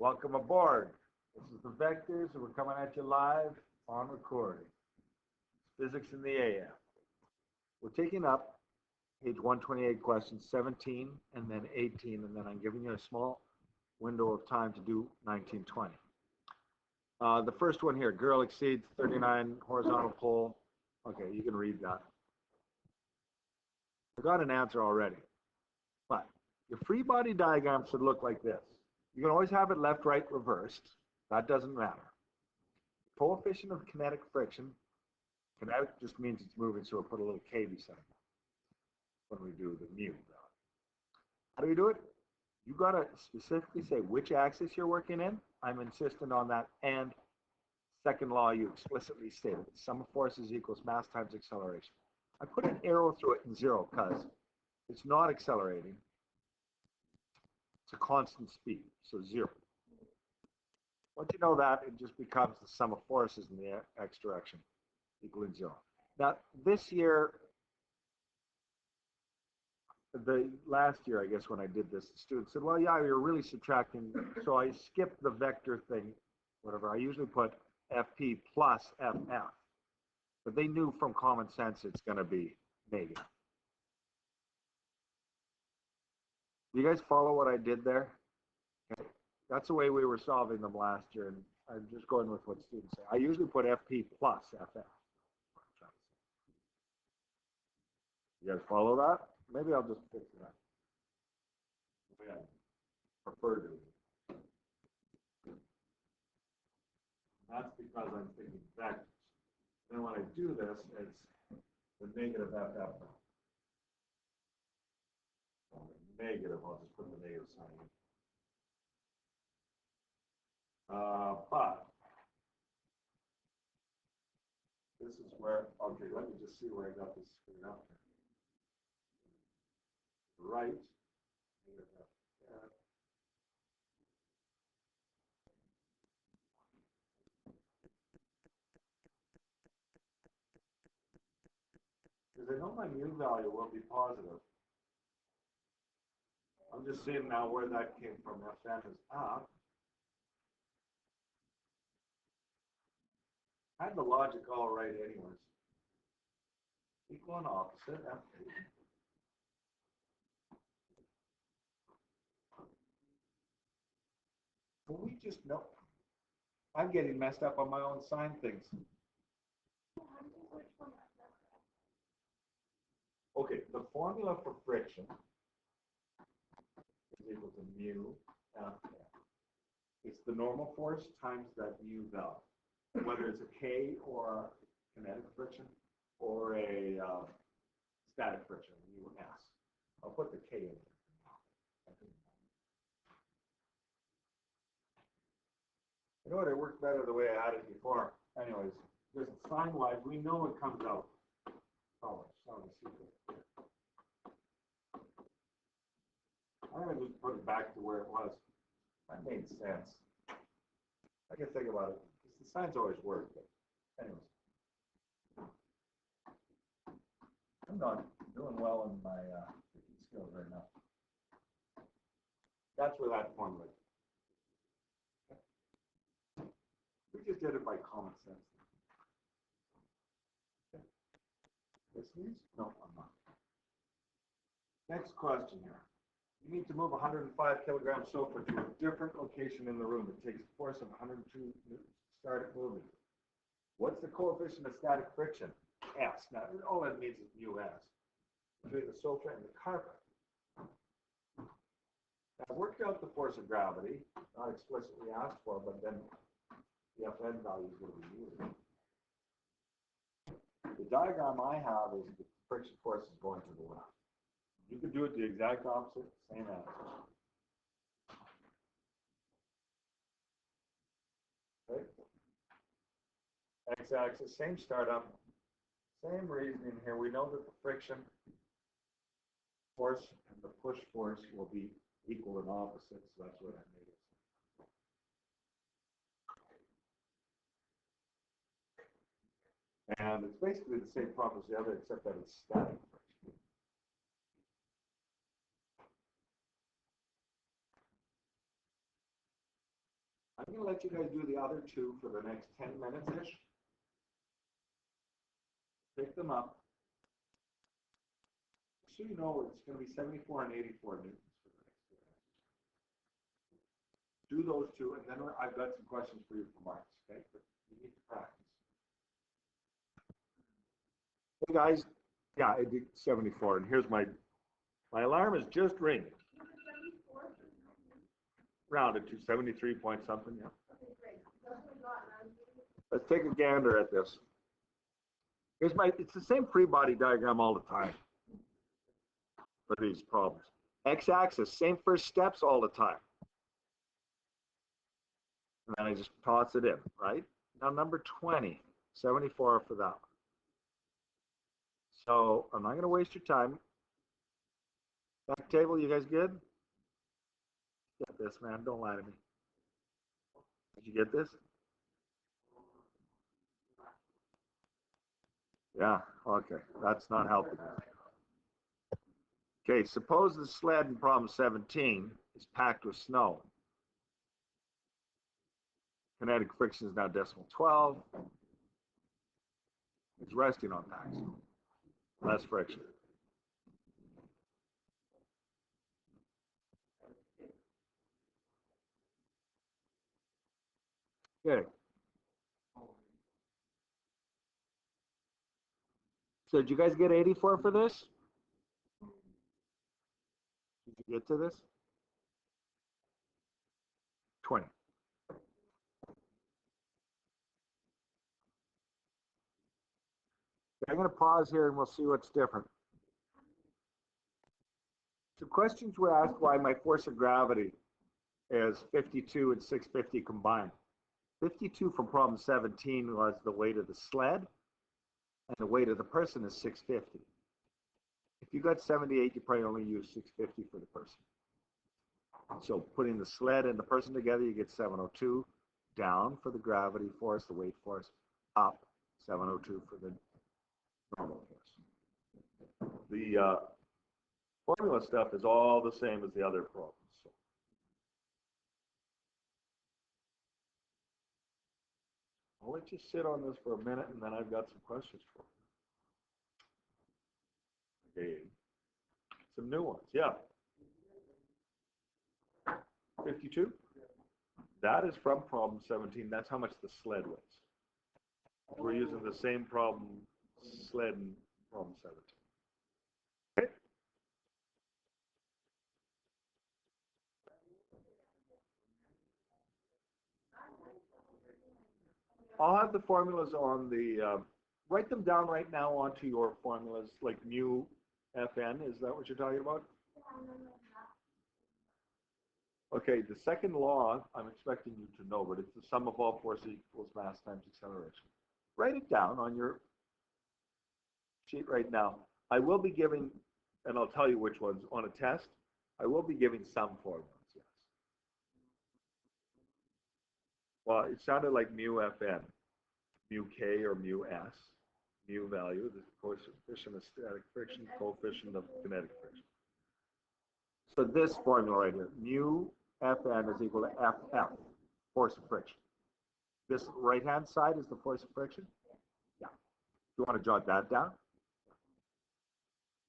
Welcome aboard. This is the Vectors, and we're coming at you live on recording. Physics in the AM. We're taking up page 128, questions 17 and then 18, and then I'm giving you a small window of time to do 19, 20. The first one here, girl exceeds 39 horizontal pole. Okay, you can read that. I got an answer already, but your free body diagram should look like this. You can always have it left, right, reversed. That doesn't matter. Coefficient of kinetic friction. Kinetic just means it's moving, so we'll put a little K beside it when we do the mu. How do we do it? You got to specifically say which axis you're working in. I'm insistent on that. And second law, you explicitly stated. Sum of forces equals mass times acceleration. I put an arrow through it in zero because it's not accelerating. It's a constant speed, so zero. Once you know that, it just becomes the sum of forces in the x direction equaling zero. Now, this year, the last year, I guess, when I did this, the students said, well, yeah, you're really subtracting. So I skipped the vector thing, whatever. I usually put FP plus FF. But they knew from common sense it's going to be negative. Do you guys follow what I did there? Okay. That's the way we were solving them last year, and I'm just going with what students say. I usually put FP plus FF. You guys follow that? Maybe I'll just fix it up. Yeah, prefer to. That's because I'm thinking vectors. Then when I do this, it's the negative FF. Negative, I'll just put the negative sign in. But this is where, okay, let me just see where I got this screwed up here. Right. Because I know my mu value will be positive. I'm just seeing now where that came from. Fn is up. I had the logic all right anyways. Equal and opposite. Well, we just know. I'm getting messed up on my own sign things. Okay, the formula for friction is equal to mu F. It's the normal force times that mu value, whether it's a K or a kinetic friction or a static friction, mu S. I'll put the K in there. You know what? It worked better the way I had it before. Anyways, just sign-wise, we know it comes out. Oh, sorry, secret. I'm going to just put it back to where it was. That made sense. I can think about it. The signs always work. But anyways. I'm not doing well in my skills right now. That's where that formula is. We just did it by common sense. Okay. This means? No, I'm not. Next question here. You need to move 105 kilogram sofa to a different location in the room. It takes a force of 102 newtons to start it moving. What's the coefficient of static friction? S. Now, all that means is mu S between the sofa and the carpet. Now, I worked out the force of gravity, not explicitly asked for, but then the Fn value is going to be used. The diagram I have is the friction force is going to the left. You could do it the exact opposite, same answer. Okay. X-axis, same startup, same reasoning here. We know that the friction force and the push force will be equal and opposite, so that's what I made it. And it's basically the same problem as the other, except that it's static friction. I'm going to let you guys do the other two for the next 10 minutes-ish. Pick them up. So you know it's going to be 74 and 84 newtons for the next 2 minutes. Do those two, and then I've got some questions for you for marks, okay? But you need to practice. Hey guys, yeah, I did 74, and here's my alarm is just ringing. Rounded to 73 point something, yeah. Let's take a gander at this. It's the same free body diagram all the time for these problems. X-axis, same first steps all the time. And then I just toss it in, right? Now number 20, 74 for that one. So I'm not going to waste your time. Back table, you guys good? Get this, man. Don't lie to me. Did you get this? Yeah, okay. That's not helping. Okay, suppose the sled in problem 17 is packed with snow. Kinetic friction is now decimal 12. It's resting on packed snow. Less friction. Okay. So did you guys get 84 for this? Did you get to this? 20. I'm going to pause here and we'll see what's different. So questions were asked why my force of gravity is 52 and 650 combined. 52 from problem 17 was the weight of the sled, and the weight of the person is 650. If you got 78, you probably only use 650 for the person. So putting the sled and the person together, you get 702. Down for the gravity force, the weight force. Up, 702 for the normal force. The formula stuff is all the same as the other problems. So. I'll let you sit on this for a minute, and then I've got some questions for you. Okay. Some new ones, yeah. 52? That is from problem 17. That's how much the sled weighs. We're using the same problem sled in problem 17. Okay. I'll have the formulas on the, write them down right now onto your formulas, like mu Fn. Is that what you're talking about? Okay, the second law, I'm expecting you to know, but it's the sum of all forces equals mass times acceleration. Write it down on your sheet right now. I will be giving, and I'll tell you which ones, on a test, I will be giving some formulas, yes. Well, it sounded like mu Fn, mu K or mu S, mu value, the coefficient of static friction, coefficient of kinetic friction. So this formula right here, mu Fn is equal to Ff, force of friction. This right-hand side is the force of friction? Yeah. You want to jot that down?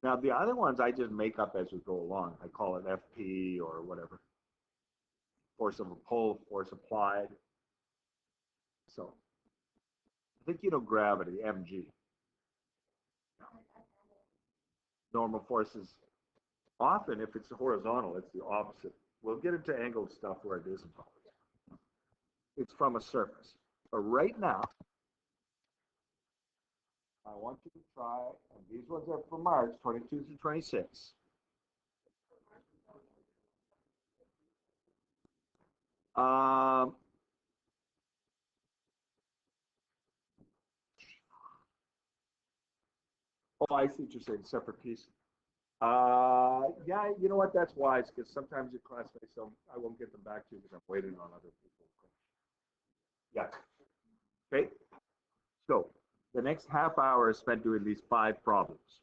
Now, the other ones I just make up as we go along. I call it FP or whatever. Force of a pull, force applied. So, I think you know gravity, mg. Normal forces, often if it's horizontal, it's the opposite. We'll get into angled stuff where it isn't always. It's from a surface. But right now, I want you to try, and these ones are for March 22 through 26. Oh, I see what you're saying, separate piece. Yeah, you know what? That's wise because sometimes you classify some. I won't get them back to you because I'm waiting on other people. Yeah. Okay. So the next half hour is spent doing these 5 problems.